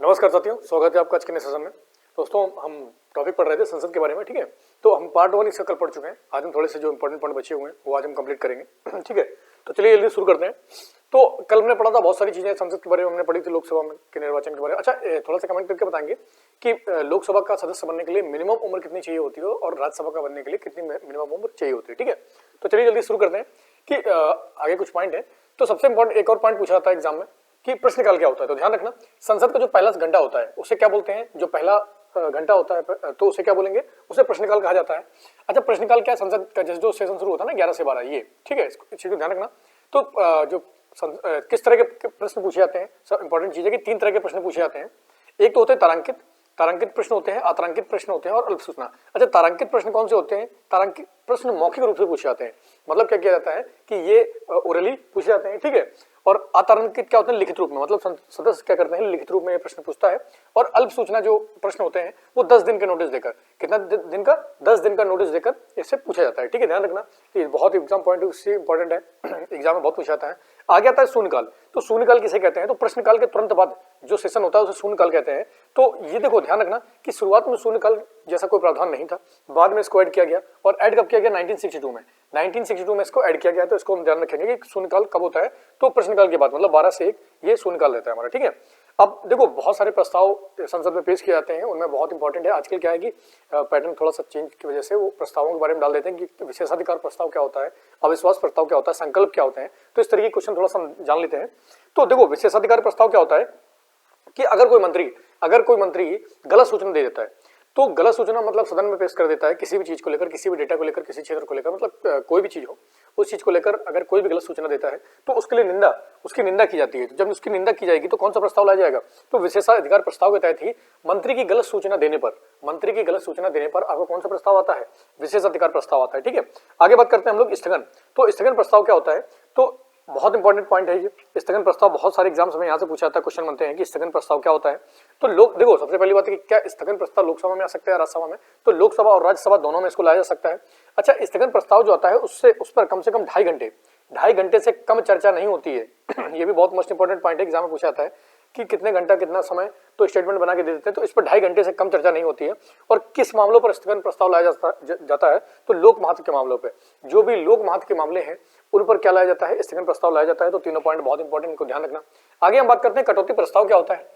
नमस्कार साथियों, स्वागत है आपका आज के नए सेशन में। दोस्तों, हम टॉपिक पढ़ रहे थे संसद के बारे में, ठीक है। तो हम पार्ट 1 इसका कल पढ़ चुके हैं। आज हम थोड़े से जो इंपॉर्टेंट पॉइंट बचे हुए हैं वो आज हम कंप्लीट करेंगे, ठीक है। तो चलिए जल्दी शुरू करते हैं। तो कल हमने पढ़ा था बहुत सारी चीजें संसद के बारे में, हमने पढ़ी थी लोकसभा में के निर्वाचन के बारे में। अच्छा, थोड़ा सा कमेंट करके बताएंगे कि लोकसभा का सदस्य बनने के लिए मिनिमम उम्र कितनी चाहिए होती है और राज्यसभा का बनने के लिए कितनी मिनिमम उम्र चाहिए होती है, ठीक है। तो चलिए जल्दी शुरू करते हैं कि आगे कुछ पॉइंट है। तो सबसे इंपॉर्टेंट एक और पॉइंट पूछा था एग्जाम में कि प्रश्नकाल क्या होता है। तो ध्यान रखना, संसद का जो पहला घंटा होता है उसे क्या बोलते हैं? जो पहला घंटा होता है तो उसे क्या बोलेंगे? उसे प्रश्नकाल कहा जाता है। अच्छा, प्रश्नकाल क्या है? संसद का जो सेशन शुरू होता है ना 11 से 12, ये ठीक है, इस चीज को ध्यान रखना। तो जो किस तरह के प्रश्न पूछे जाते हैं, सब इंपॉर्टेंट चीज है कि 3 तरह के प्रश्न पूछे जाते हैं। एक तो होते हैं तारांकित, तारांकित प्रश्न होते हैं, अतारांकित प्रश्न होते हैं और अल्प सूचना। अच्छा, तारांकित प्रश्न कौन से होते हैं? तारांकित प्रश्न मौखिक रूप से पूछे जाते हैं। मतलब क्या किया जाता है कि ये ओरली पूछे जाते हैं, ठीक है। और अतारांकित क्या होते हैं? लिखित रूप में। मतलब सदस्य क्या करते हैं, लिखित रूप में ये प्रश्न पूछता है। और अल्प सूचना जो प्रश्न होते हैं वो 10 दिन के नोटिस देकर, कितना दिन का? 10 दिन का नोटिस देकर इससे पूछा जाता है, ठीक है। ध्यान रखना, ये बहुत एग्जाम पॉइंट से इंपॉर्टेंट है, एग्जाम में बहुत पूछा जाता है। आगे आता है शून्यकाल। तो शून्यकाल किसे कहते हैं? तो प्रश्नकाल के तुरंत बाद जो सेशन होता है उसे शून्यकाल कहते हैं। तो ये देखो, ध्यान रखना कि शुरुआत में शून्यकाल जैसा कोई प्रावधान नहीं था, बाद में इसको ऐड किया गया। और ऐड कब किया गया? 1962 में। 1962 में इसको ऐड किया गया। तो इसको हम ध्यान रखेंगे कि शून्यकाल कब होता है? तो प्रश्नकाल के बाद, मतलब 12 से 1 ये शून्यकाल रहता है हमारा, ठीक है। अब देखो, बहुत सारे प्रस्ताव संसद में पेश किए जाते हैं, उनमें बहुत इंपॉर्टेंट है आजकल क्या है कि पैटर्न थोड़ा सा चेंज की वजह से वो प्रस्तावों के बारे में डाल देते हैं कि विशेषाधिकार प्रस्ताव क्या होता है, अविश्वास प्रस्ताव क्या होता है, संकल्प क्या होते हैं। तो इस तरह के क्वेश्चन थोड़ा सा जान लेते हैं। तो देखो, विशेषाधिकार प्रस्ताव क्या होता है कि अगर कोई मंत्री गलत सूचना दे देता है, तो गलत सूचना मतलब सदन में पेश कर देता है किसी भी चीज को लेकर, किसी भी डेटा को लेकर, किसी क्षेत्र को लेकर, मतलब कोई भी चीज हो, उस चीज को लेकर अगर कोई भी गलत सूचना देता है तो उसके लिए उसकी निंदा की जाती है। तो जब उसकी निंदा की जाएगी तो कौन सा प्रस्ताव लाया जाएगा? तो विशेषाधिकार प्रस्ताव के तहत ही मंत्री की गलत सूचना देने पर आपको कौन सा प्रस्ताव आता है? विशेषाधिकार प्रस्ताव आता है, ठीक है। आगे बात करते हैं हम लोग स्थगन। तो स्थगन प्रस्ताव क्या होता है? तो बहुत इंपॉर्टेंट पॉइंट है ये स्थगन प्रस्ताव। बहुत सारे एग्जाम्स में यहाँ से पूछा जाता है, क्वेश्चन बनते हैं कि स्थगन प्रस्ताव क्या होता है। तो लोग देखो, सबसे पहली बात है कि क्या स्थगन प्रस्ताव लोकसभा में आ सकता है, राज्यसभा में? तो लोकसभा और राज्यसभा दोनों में इसको लाया जा सकता है। अच्छा, स्थगन प्रस्ताव जो आता है उस पर कम से कम 2.5 घंटे से कम चर्चा नहीं होती है। ये भी बहुत मोस्ट इंपॉर्टेंट पॉइंट है, एग्जाम में पूछा जाता है कि कितने घंटा कितना समय, तो स्टेटमेंट बना के दे देते हैं। तो इस पर 2.5 घंटे से कम चर्चा नहीं होती है। और किस मामलों पर स्थगन प्रस्ताव लाया जाता है? तो लोक महत्व के मामलों पर, जो भी लोक महत्व के मामले हैं उन पर क्या लाया जाता है? स्थगन प्रस्ताव लाया जाता है। तो तीनों पॉइंट बहुत इंपॉर्टेंट, इनको ध्यान रखना। आगे हम बात करते हैं कटौती प्रस्ताव क्या होता है।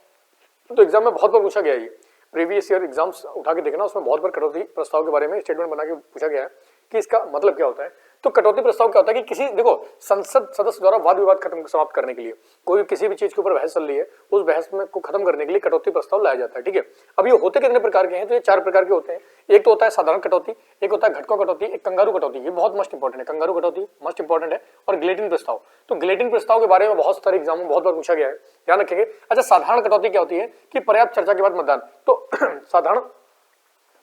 तो एग्जाम में बहुत बार पूछा गया है, ये प्रीवियस ईयर एग्जाम्स उठा के देखना, उसमें बहुत बार कटौती प्रस्ताव के बारे में स्टेटमेंट बना के पूछा गया है कि इसका मतलब क्या होता है। तो कटौती प्रस्ताव क्या होता है कि किसी, देखो, संसद सदस्य द्वारा वाद विवाद समाप्त करने के लिए, कोई किसी भी चीज के ऊपर बहस चल रही है, उस बहस में को खत्म करने के लिए कटौती प्रस्ताव लाया जाता है, ठीक है। अब ये होते कितने प्रकार के हैं? तो ये 4 प्रकार के होते हैं। एक तो होता है साधारण कटौती, एक होता है घटकों कटौती, एक कंगारू कटौती। ये बहुत मोस्ट इंपॉर्टेंट है, कंगारू कटौती मोस्ट इंपॉर्टेंट है। और गिलेटिन प्रस्ताव। तो गिलेटिन प्रस्ताव के बारे में बहुत सारे एग्जाम में बहुत बार पूछा गया है, ध्यान रखेंगे। अच्छा, साधारण कटौती क्या होती है कि पर्याप्त चर्चा के बाद मतदान। तो साधारण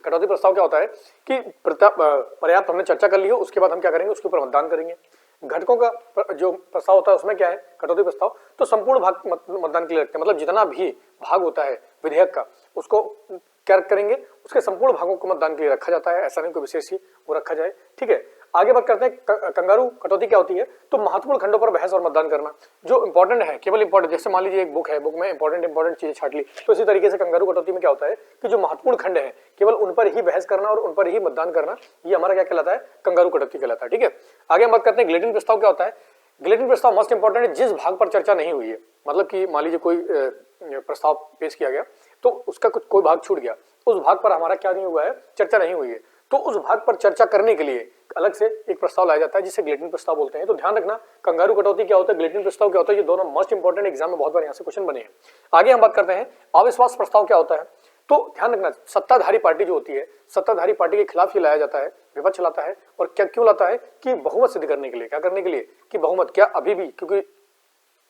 कटौती प्रस्ताव क्या होता है कि पर्याप्त हमने चर्चा कर ली हो, उसके बाद हम क्या करेंगे? उसके ऊपर मतदान करेंगे। घटकों का जो प्रस्ताव होता है उसमें क्या है? कटौती प्रस्ताव तो संपूर्ण भाग मतदान के लिए रखते हैं, मतलब जितना भी भाग होता है विधेयक का उसको क्या करेंगे? उसके संपूर्ण भागों को मतदान के लिए रखा जाता है। ऐसा नहीं कोई विशेष ही वो रखा जाए, ठीक है। आगे बात करते हैं कंगारू कटौती क्या होती है। तो महत्वपूर्ण खंडों पर बहस और मतदान करना, जो इंपॉर्टेंट है, केवल इंपॉर्टेंट, जैसे मान लीजिए एक बुक है, बुक में इंपॉर्टेंट चीजें छाट ली, तो इसी तरीके से कंगारू कटौती में क्या होता है कि जो महत्वपूर्ण खंड है केवल उन पर ही बहस करना और उन पर ही मतदान करना, ये हमारा क्या कहलाता है? कंगारू कटौती कहलाता है, ठीक है। आगे हम बात करते हैं गिलेटिन प्रस्ताव क्या होता है। गिलेटिन प्रस्ताव मोस्ट इंपॉर्टेंट है जिस भाग पर चर्चा नहीं हुई है। मतलब कि मान लीजिए कोई प्रस्ताव पेश किया गया तो उसका कोई भाग छूट गया, उस भाग पर हमारा क्या नहीं हुआ है? चर्चा नहीं हुई है। तो उस भाग पर चर्चा करने के लिए अलग से एक प्रस्ताव लाया जाता है जिसे गिलेटिन प्रस्ताव बोलते हैं। तो ध्यान रखना, कंगारू कटौती क्या होता है, गिलेटिन प्रस्ताव क्या होता है, ये दोनों मोस्ट इंपॉर्टेंट, एग्जाम में बहुत बार यहाँ से क्वेश्चन बने हैं। आगे हम बात करते हैं अविश्वास प्रस्ताव क्या होता है। तो ध्यान रखना, सत्ताधारी पार्टी जो होती है, सत्ताधारी पार्टी के खिलाफ ही लाया जाता है, विपक्ष लाता है। और क्या क्यों लाता है? कि बहुमत सिद्ध करने के लिए। क्या करने के लिए? कि बहुमत क्या अभी भी, क्योंकि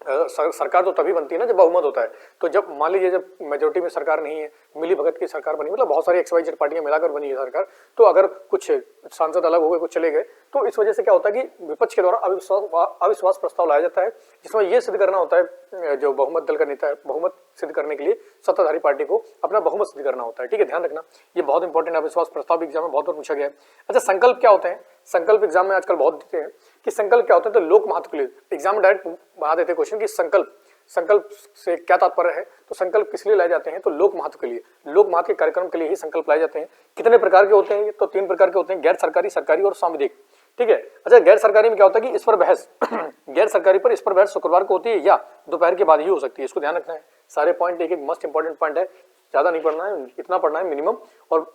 सरकार तो तभी बनती है ना जब बहुमत होता है। तो जब मान लीजिए जब मेजोरिटी में सरकार नहीं है, मिली भगत की सरकार बनी, मतलब बहुत सारी XYZ पार्टियां मिलाकर बनी है सरकार, तो अगर कुछ सांसद अलग हो गए, कुछ चले गए, तो इस वजह से क्या होता है कि विपक्ष के द्वारा अविश्वास प्रस्ताव लाया जाता है, जिसमें यह सिद्ध करना होता है, जो बहुमत दल का नेता है, बहुमत सिद्ध करने के लिए सत्ताधारी पार्टी को अपना बहुमत सिद्ध करना होता है, ठीक है। ध्यान रखना, ये बहुत इंपॉर्टेंट अविश्वास प्रस्ताव एग्जाम में बहुत बार पूछा गया है। अच्छा, संकल्प क्या होते हैं? संकल्प एग्जाम में आजकल बहुत देते हैं कि संकल्प क्या होता है। तो लोक महत्व के लिए एग्जाम में डायरेक्ट बना देते क्वेश्चन कि संकल्प संकल्प से क्या तात्पर्य है? तो संकल्प किस लिए लाए जाते हैं? तो लोक महत्व के लिए, लोक महत्व के कार्यक्रम के लिए ही संकल्प लाए जाते हैं। कितने प्रकार के होते हैं? तो 3 प्रकार के होते हैं, गैर सरकारी, सरकारी और सांविधिक। ठीक है। अच्छा, गैर सरकारी में क्या होता है कि इस पर बहस गैर सरकारी पर इस पर बहस शुक्रवार को होती है या दोपहर के बाद ही हो सकती है। इसको ध्यान रखना है। सारे पॉइंट एक एक मस्ट इंपॉर्टेंट पॉइंट है, ज्यादा नहीं पढ़ना है, इतना पढ़ना है मिनिमम और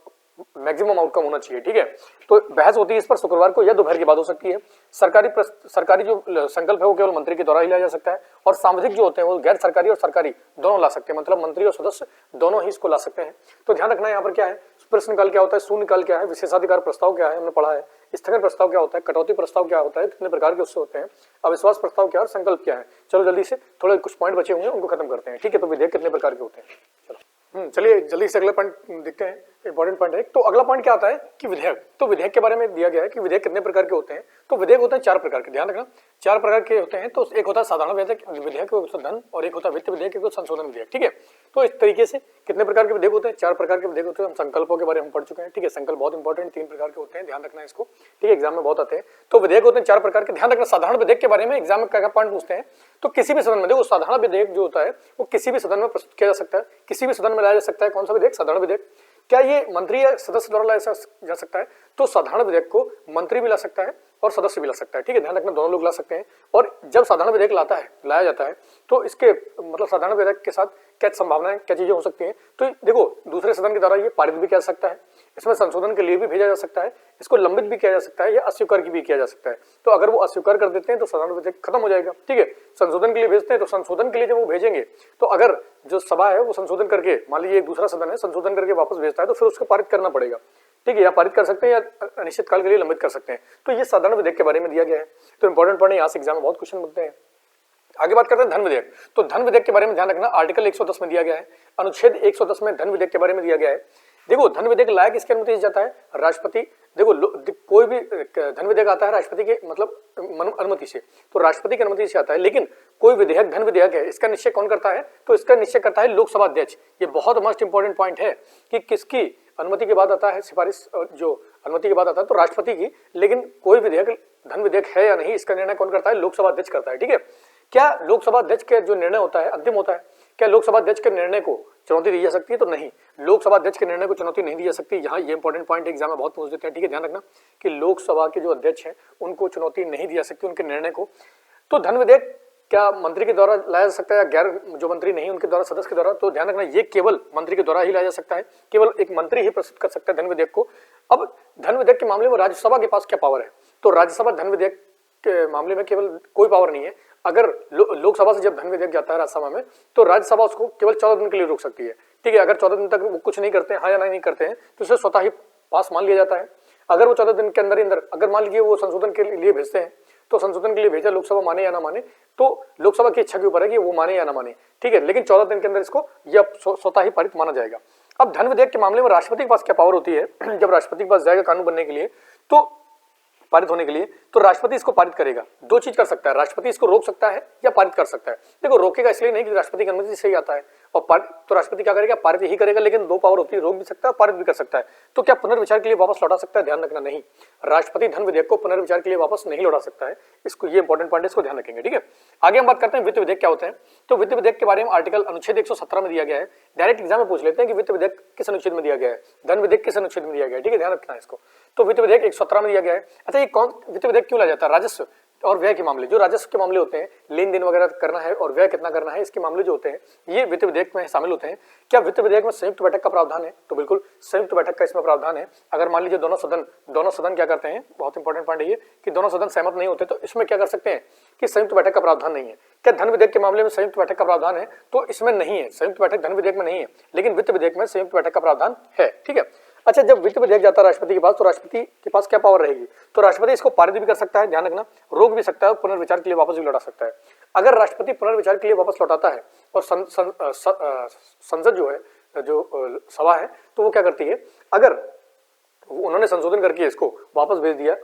मैक्सिमम आउटकम होना चाहिए। ठीक है। तो बहस होती है इस पर शुक्रवार को या दोपहर के बाद हो सकती है। सरकारी जो संकल्प है वो केवल मंत्री के द्वारा ही लाया जा सकता है, और सांविधिक जो होते हैं वो गैर सरकारी और सरकारी दोनों ला सकते हैं, मतलब मंत्री और सदस्य दोनों ही इसको ला सकते हैं। तो ध्यान रखना है यहाँ पर क्या है, प्रश्नकाल क्या होता है, शून्यकाल क्या है, विशेषाधिकार प्रस्ताव क्या है, हमने पढ़ा है, स्थगन प्रस्ताव क्या होता है, कटौती प्रस्ताव क्या होता है, कितने प्रकार के उससे होते हैं, अविश्वास प्रस्ताव क्या है और संकल्प क्या है। चलो जल्दी से, थोड़े कुछ पॉइंट बचे हुए हैं उनको खत्म करते हैं। ठीक है। तो विधेयक कितने प्रकार के होते हैं, चलो चलिए जल्दी से अगला पॉइंट देखते हैं, इंपॉर्टेंट पॉइंट है। तो अगला पॉइंट क्या आता है कि विधेयक, तो विधेयक के बारे में दिया गया है कि विधेयक कितने प्रकार के होते हैं। तो विधेयक होते हैं 4 प्रकार के, ध्यान रखना 4 प्रकार के होते हैं। तो एक होता है साधारण विधेयक, एक होता है धन, और एक होता है वित्त विधेयक, एक संशोधन विधेयक। ठीक है। तो इस तरीके से कितने प्रकार के विधेयक होते हैं? 4 प्रकार के विधेयक होते हैं। हम संकल्पों के बारे में पढ़ चुके हैं। ठीक है। संकल्प बहुत इंपॉर्टेंट 3 प्रकार के होते हैं, ध्यान रखना है इसको। ठीक है, एग्जाम में बहुत आते हैं। तो विधेयक होते हैं 4 प्रकार के, ध्यान रखना। साधारण विधेयक के बारे में एग्जाम में क्या पॉइंट पूछते हैं, तो किसी भी सदन में, देखो साधारण विधेयक जो होता है वो किसी भी सदन में प्रस्तुत किया जा सकता है, किसी भी सदन में लाया जा सकता है। कौन सा विधेयक? साधारण विधेयक। क्या ये मंत्री या सदस्य द्वारा लाया जा सकता है? तो साधारण विधेयक को मंत्री भी ला सकता है और सदस्य भी ला सकता है। ठीक है, ध्यान रखना, दोनों लोग ला सकते हैं। और जब साधारण विधेयक लाया जाता है तो इसके मतलब साधारण विधेयक के साथ क्या संभावनाएं, क्या चीजें हो सकती हैं? तो देखो, दूसरे सदन के द्वारा ये पारित भी किया जा सकता है, इसमें संशोधन के लिए भी भेजा जा सकता है, इसको लंबित भी किया जा सकता है या अस्वीकार भी किया जा सकता है। तो अगर वो अस्वीकार कर देते हैं तो साधारण विधेयक खत्म हो जाएगा। ठीक है। संशोधन के लिए भेजते हैं तो संशोधन के लिए जब वो भेजेंगे तो अगर जो सभा है वो संशोधन करके, मान लीजिए एक दूसरा सदन है, संशोधन करके वापस भेजता है तो फिर उसको पारित करना पड़ेगा। ठीक है, या पारित कर सकते हैं या अनिश्चित काल के लिए लंबित कर सकते हैं। तो ये साधारण विधेयक के बारे में दिया गया है। तो इंपॉर्टेंट पॉइंट है, यहाँ से एग्जाम में बहुत क्वेश्चन बनते हैं। आगे बात करते हैं धन विधेयक। तो धन विधेयक के बारे में ध्यान रखना, आर्टिकल 110 में दिया गया है, अनुच्छेद 110 में धन विधेयक के बारे में दिया गया है। देखो, धन विधेयक लाया किसकी अनुमति से जाता है? राष्ट्रपति। देखो, कोई भी धन विधेयक आता है राष्ट्रपति के मतलब अनुमति से, तो राष्ट्रपति की अनुमति से आता है। लेकिन कोई विधेयक धन विधेयक है, इसका निश्चय कौन करता है? तो इसका निश्चय करता है लोकसभा अध्यक्ष। ये बहुत मस्ट इंपॉर्टेंट पॉइंट है कि किसकी अनुमति के बाद आता है सिफारिश, जो अनुमति के बाद आता है तो राष्ट्रपति की। लेकिन कोई विधेयक धन विधेयक है या नहीं, इसका निर्णय कौन करता है? लोकसभा अध्यक्ष करता है। ठीक है। क्या लोकसभा अध्यक्ष का जो निर्णय होता है अंतिम होता है? क्या लोकसभा अध्यक्ष के निर्णय को चुनौती दी जा सकती है? तो नहीं, लोकसभा अध्यक्ष के निर्णय को चुनौती नहीं दी जा सकती। यहाँ ये इंपॉर्टेंट पॉइंट एग्जाम में बहुत पूछ देते हैं। ठीक है, ध्यान रखना कि लोकसभा के जो अध्यक्ष हैं उनको चुनौती नहीं दी जा सकती उनके निर्णय को। तो धन विधेयक क्या मंत्री के द्वारा लाया जा सकता है या गैर जो मंत्री नहीं उनके द्वारा, सदस्य के द्वारा? तो ध्यान रखना, ये केवल मंत्री के द्वारा ही लाया जा सकता है, केवल एक मंत्री ही प्रस्तुत कर सकता है धन विधेयक को। अब धन विधेयक के मामले में राज्यसभा के पास क्या पावर है? तो राज्यसभा धन विधेयक के मामले में केवल कोई पावर नहीं है। अगर लोकसभा से जब धन विधेयक जाता है राज्यसभा में तो राज्यसभा उसको केवल 14 दिन के लिए रोक सकती है। ठीक है, अगर 14 दिन तक वो कुछ नहीं करते हैं, हाँ या नहीं करते हैं, तो उसे स्वतः ही पास मान लिया जाता है। अगर वो 14 दिन के अंदर ही अंदर, अगर मान लीजिए वो संशोधन के लिए भेजते हैं तो संशोधन के लिए भेजा, लोकसभा माने या ना माने, तो लोकसभा की इच्छा के ऊपर है कि वो माने या ना माने। ठीक है, लेकिन 14 दिन के अंदर इसको यह स्वतः ही पारित माना जाएगा। अब धन विधेयक के मामले में राष्ट्रपति के पास क्या पावर होती है? जब राष्ट्रपति के पास जाएगा कानून बनने के लिए, तो पारित होने के लिए, तो राष्ट्रपति इसको पारित करेगा। 2 चीज कर सकता है, राष्ट्रपति इसको रोक सकता है या पारित कर सकता है। देखो, रोकेगा इसलिए नहीं कि राष्ट्रपति की अनुमति से ही आता है, और तो राष्ट्रपति क्या करेगा? पारित ही करेगा। लेकिन 2 पावर होती है, रोक भी सकता है, पारित भी कर सकता है। तो क्या पुनर्विचार के लिए वापस लौटा सकता है? ध्यान रखना, नहीं, राष्ट्रपति धन विधेयक को पुनर्विचार के लिए वापस नहीं लौटा सकता है। इसको, ये इंपॉर्टेंट पॉइंट है, इसको ध्यान रखेंगे। ठीक है, आगे हम बात करते हैं वित्त विधेयक क्या होते हैं। तो वित्त विधेयक के बारे में आर्टिकल अनुच्छेद 117 में दिया गया है। डायरेक्ट एग्जाम में पूछ लेते हैं कि वित्त विधेयक किस अनुच्छेद में दिया गया है, धन विधेयक किस अनुच्छेद में दिया गया है। ठीक है, ध्यान रखना है इसको। तो वित्त विधेयक 117 में दिया गया है। अच्छा, ये कौन वित्त विधेयक क्यों लाया जाता है? राजस्व और व्यय के मामले, जो राजस्व के मामले होते हैं, लेन देन वगैरह करना है और व्यय कितना करना है, इसके मामले जो होते हैं ये वित्त विधेयक में शामिल होते हैं। क्या वित्त विधेयक में संयुक्त बैठक का प्रावधान है? तो बिल्कुल संयुक्त बैठक का इसमें प्रावधान है। अगर मान लीजिए दोनों सदन क्या करते हैं, बहुत इंपॉर्टेंट पॉइंट है ये, कि दोनों सदन सहमत नहीं होते तो इसमें क्या कर सकते हैं कि संयुक्त बैठक का प्रावधान नहीं है। क्या धन विधेयक के मामले में संयुक्त बैठक का प्रावधान है? तो इसमें नहीं है, संयुक्त बैठक धन विधेयक में नहीं है, लेकिन वित्त विधेयक में संयुक्त बैठक का प्रावधान है। ठीक है। अच्छा, जब वित्त विधेयक जाता है राष्ट्रपति के पास तो राष्ट्रपति के पास क्या पावर रहेगी? तो राष्ट्रपति इसको पारित भी कर सकता है, ध्यान रखना, रोक भी सकता है, पुनर्विचार के लिए वापस भी लौटा सकता है। अगर राष्ट्रपति पुनर्विचार के लिए वापस लौटाता है और संसद जो है, जो सभा है, तो वो क्या करती है, अगर उन्होंने संशोधन करके इसको वापस भेज दिया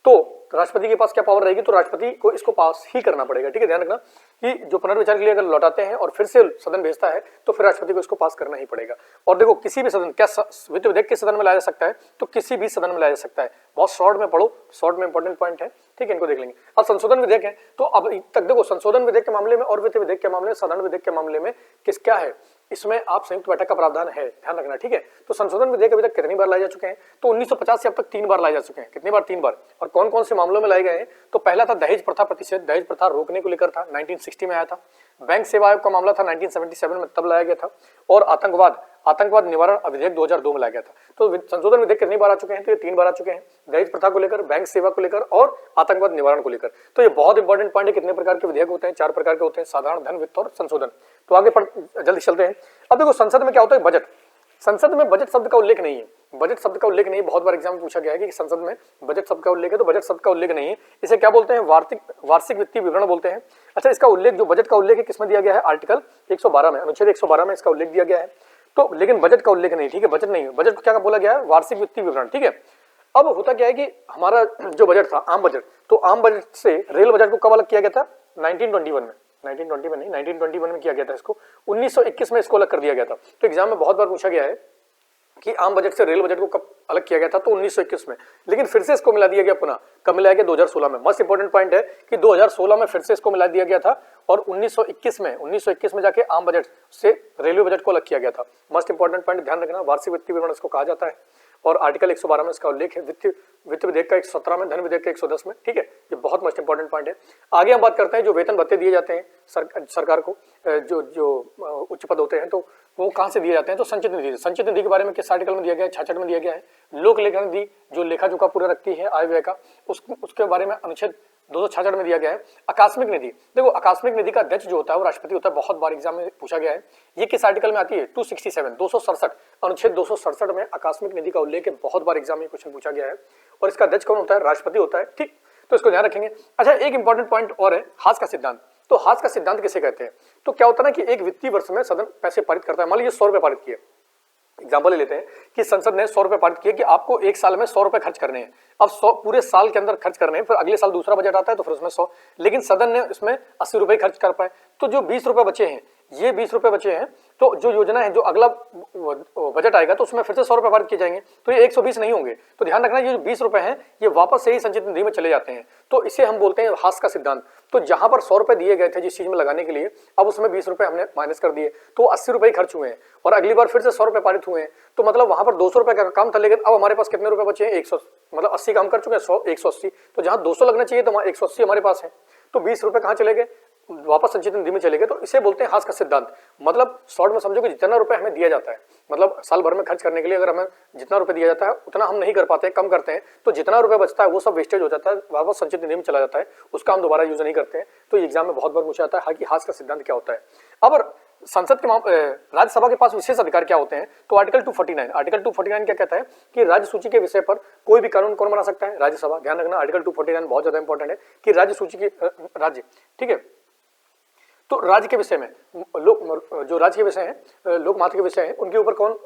तो राष्ट्रपति के पास क्या पावर रहेगी? तो राष्ट्रपति को इसको पास ही करना पड़ेगा। ठीक है, ध्यान रखना कि जो पुनर्विचार के लिए अगर लौटाते हैं और फिर से सदन भेजता है तो फिर राष्ट्रपति को इसको पास करना ही पड़ेगा। और देखो, किसी भी सदन, क्या वित्त विधेयक किस सदन में लाया जा सकता है? तो किसी भी सदन में लाया जा सकता है। बहुत शॉर्ट में पढ़ो, शॉर्ट में इंपॉर्टेंट पॉइंट है, ठीक है, इनको देख लेंगे। अब संशोधन विधेयक है, तो अब तक देखो संशोधन विधेयक के मामले में और वित्त विधेयक के मामले में, साधारण विधेयक के मामले में किस क्या है, इसमें आप संयुक्त बैठक का प्रावधान है, ध्यान रखना, ठीक है। तो संशोधन विधेयक अभी तक कितनी बार लाए जा चुके हैं, तो 1950 से अब तक 3 बार लाए जा चुके हैं। कितनी बार? 3 बार। और कौन कौन से मामलों में लाए गए हैं, तो पहला था दहेज प्रथा प्रतिषेध, दहेज प्रथा रोकने को लेकर था, 1960 में आया था। बैंक सेवा आयोग का मामला था 1977 में, तब लाया गया था। और आतंकवाद निवारण विधेयक 2002 में लाया गया था। तो संशोधन विधेयक कितनी बार आ चुके हैं, तो ये 3 बार आ चुके हैं, दहेज प्रथा को लेकर, बैंक सेवा को लेकर और आतंकवाद निवारण को लेकर। तो ये बहुत इंपॉर्टेंट पॉइंट है। कितने प्रकार के विधेयक होते हैं? 4 प्रकार के होते हैं, साधारण, धन, वित्त और संशोधन। तो आगे जल्दी चलते हैं। अब देखो संसद में क्या होता है, बजट। संसद में बजट शब्द का उल्लेख नहीं है, बजट शब्द का उल्लेख नहीं है। बहुत बार एग्जाम में पूछा गया है कि संसद में बजट शब्द का उल्लेख है, तो बजट शब्द का उल्लेख नहीं है। इसे क्या बोलते हैं? वार्षिक वित्तीय विवरण बोलते हैं। अच्छा, इसका उल्लेख, जो बजट का उल्लेख है, किसमें दिया गया है? आर्टिकल 112 में, अनुच्छेद 112 में इसका उल्लेख दिया गया है। तो लेकिन बजट का उल्लेख नहीं, ठीक है, बजट नहीं है। बजट को क्या बोला गया है? वार्षिक वित्तीय विवरण, ठीक है। अब होता क्या है कि हमारा जो बजट था, आम बजट, तो आम बजट से रेल बजट को कब अलग किया गया था? 1921 में, 1920 में नहीं, 1921 में किया गया था इसको। 1921 में इसको अलग कर दिया गया था। तो एग्जाम में बहुत बार पूछा गया है कि आम बजट से रेल बजट को कब अलग किया गया था, तो 1921 में। लेकिन फिर से इसको मिला दिया गया पुनः, कब मिलाया गया? 2016 में। मस्ट इंपॉर्टेंट पॉइंट है कि 2016 में फिर से इसको मिला दिया गया था और 1921 में जाके आम बजट से रेलवे बजट को अलग किया गया था। मस्ट इंपॉर्टेंट पॉइंट ध्यान रखना, वार्षिक वित्तीय विवरण इसको कहा जाता है। और आर्टिकल 112 में इसका उल्लेख है, वित्त विधेयक का 117 में, धन विधेयक का 110 में, ठीक है। ये बहुत मस्ट इंपॉर्टेंट पॉइंट है। आगे हम बात करते हैं जो वेतन भत्ते दिए जाते हैं सरकार को, जो उच्च पद होते हैं, तो वो कहां से दिए जाते हैं? तो संचित निधि। संचित निधि के बारे में किस आर्टिकल में दिया गया है? 66 में दिया गया है। लोक लेखा निधि, जो लेखा जोखा पूरा रखती है आय व्यय का, उसके बारे में अनुच्छेद 266 में दिया गया है। आकस्मिक निधि, देखो आकस्मिक निधि का अध्यक्ष जो होता है वो राष्ट्रपति होता है। बहुत बार एग्जाम में पूछा गया है। ये किस आर्टिकल में आती है? 267 अनुच्छेद 267 में आकस्मिक निधि का उल्लेख है। बहुत बार एग्जाम में क्वेश्चन पूछा गया है। और इसका अध्यक्ष कौन होता है? राष्ट्रपति होता है, ठीक। तो इसको ध्यान रखेंगे। अच्छा, एक इंपॉर्टेंट पॉइंट और है, हास का सिद्धांत। तो हास का सिद्धांत किसे कहते हैं? तो क्या होता है ना कि एक वित्तीय वर्ष में सदन पैसे पारित करता है। मान लीजिए 100 रुपए पारित किए, एग्जाम्पल ले लेते हैं कि संसद ने 100 रुपए पारित किए कि आपको एक साल में 100 रुपए खर्च करने हैं। अब 100 पूरे साल के अंदर खर्च करने हैं, फिर अगले साल दूसरा बजट आता है तो फिर उसमें 100, लेकिन सदन ने इसमें 80 रुपए खर्च कर पाए। तो जो 20 रुपए बचे हैं, ये 20 रुपए बचे हैं, तो जो योजना है, जो अगला बजट आएगा तो उसमें फिर से 100 रुपए पारित किए जाएंगे, तो ये 120 नहीं होंगे। तो ध्यान रखना, ये जो 20 रुपए हैं ये वापस से ही संचित निधि में चले जाते हैं। तो इसे हम बोलते हैं हास का सिद्धांत। तो जहां पर 100 रुपए दिए गए थे जिस चीज में लगाने के लिए, अब उसमें 20 रुपए हमने माइनस कर दिए, तो 80 रुपए ही खर्च हुए हैं और अगली बार फिर से 100 रुपए पारित हुए हैं। तो मतलब वहां पर 200 रुपए का काम था, लेकिन अब हमारे पास कितने रुपए बचे हैं? 100, मतलब 80 काम कर चुके हैं, 100, 180। तो जहां 200 लगना चाहिए तो वहां 180 हमारे पास है। तो 20 रुपए कहां चले गए? वापस संचित निधि में चले गए। तो इसे बोलते हैं हास का सिद्धांत। मतलब शॉर्ट में समझो कि जितना रुपए हमें दिया जाता है, मतलब साल भर में खर्च करने के लिए अगर हमें जितना रुपए दिया जाता है उतना हम नहीं कर पाते हैं, कम करते हैं, तो जितना रुपए बचता है वो सब वेस्टेज हो जाता है, वापस संचित निधि में चला जाता है, उसका हम दोबारा यूज नहीं करते हैं। तो एग्जाम में बहुत बार पूछा जाता है कि हास का सिद्धांत क्या होता है। अब संसद के राज्यसभा के पास विशेष अधिकार क्या होते हैं? तो आर्टिकल 249 क्या कहता है कि राज्य सूची के विषय पर कोई भी कानून कौन बना सकता है? राज्यसभा। ध्यान रखना, आर्टिकल 249 बहुत ज्यादा इंपॉर्टेंट है कि राज्य सूची की राज्य, ठीक है। तो राज्य के विषय में जो राज्य के विषय हैं, लोक मात्र के विषय हैं, उनके ऊपर कौन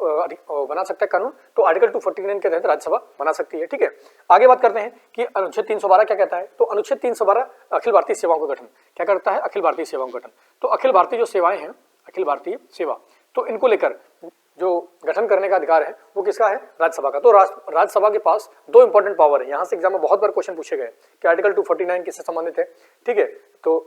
बना सकता है कानून? तो आर्टिकल 249 के तहत राज्यसभा बना सकती है, ठीक है। आगे बात करते हैं कि अनुच्छेद 312 क्या कहता है? तो अनुच्छेद 312 अखिल भारतीय सेवाओं का गठन क्या करता है? अखिल भारतीय सेवाओं का गठन। तो अखिल भारतीय जो सेवाएं हैं, अखिल भारतीय सेवा, तो इनको लेकर जो गठन करने का अधिकार है वो किसका है? राज्यसभा का। तो राज्यसभा के पास 2 इंपॉर्टेंट पावर है। यहां से एग्जाम में बहुत बार क्वेश्चन पूछे गए कि आर्टिकल 249 किससे संबंधित है, ठीक है। तो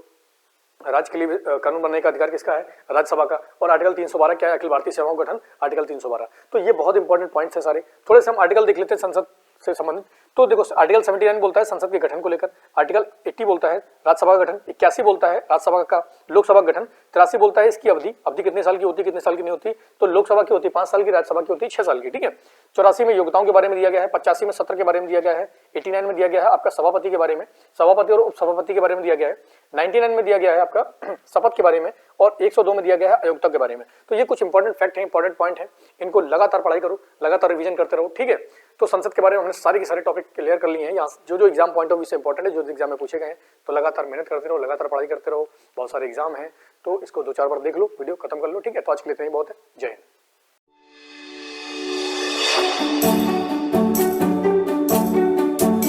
राज्य के लिए कानून बनाने का अधिकार किसका है? राज्यसभा का। और आर्टिकल 312 क्या है? अखिल भारतीय सेवाओं का गठन, आर्टिकल 312। तो ये बहुत इंपॉर्टेंट पॉइंट्स है सारे। थोड़े से हम आर्टिकल देख लेते हैं संसद से संबंधित। तो देखो, आर्टिकल 79 बोलता है संसद के गठन को लेकर, आर्टिकल 80 बोलता है राज्यसभा का गठन, 81 बोलता है राज्यसभा का लोकसभा का गठन, 83 बोलता है इसकी अवधि कितने साल की होती है, कितने साल की नहीं होती। तो लोकसभा की होती है 5 साल की, राज्यसभा की होती है 6 साल की, ठीक है। 84 में योग्यताओं के बारे में दिया गया है, 85 में सत्र के बारे में दिया गया है, 89 में दिया गया है आपका सभापति के बारे में, सभापति और उपसभापति के बारे में दिया गया है, 99 में दिया गया है आपका शपथ के बारे में, और 102 में दिया गया है अयोग्यता के बारे में। तो ये कुछ इंपॉर्टेंट फैक्ट है, इंपॉर्टेंट पॉइंट है, इनको लगातार पढ़ाई करो, लगातार रिवीजन करते रहो, ठीक है। तो संसद के बारे में हमने सारे के सारे टॉपिक क्लियर कर लिए हैं। यहाँ जो एग्जाम पॉइंट ऑफ व्यू से इंपॉर्टेंट है, जो एग्जाम में पूछे गए हैं, तो लगातार मेहनत करते रहो, लगातार पढ़ाई करते रहो। बहुत सारे एग्जाम हैं, तो इसको 2-4 बार देख लो, वीडियो खत्म कर लो, ठीक है। तो आज के लिए इतना ही बहुत है। जय हिंद।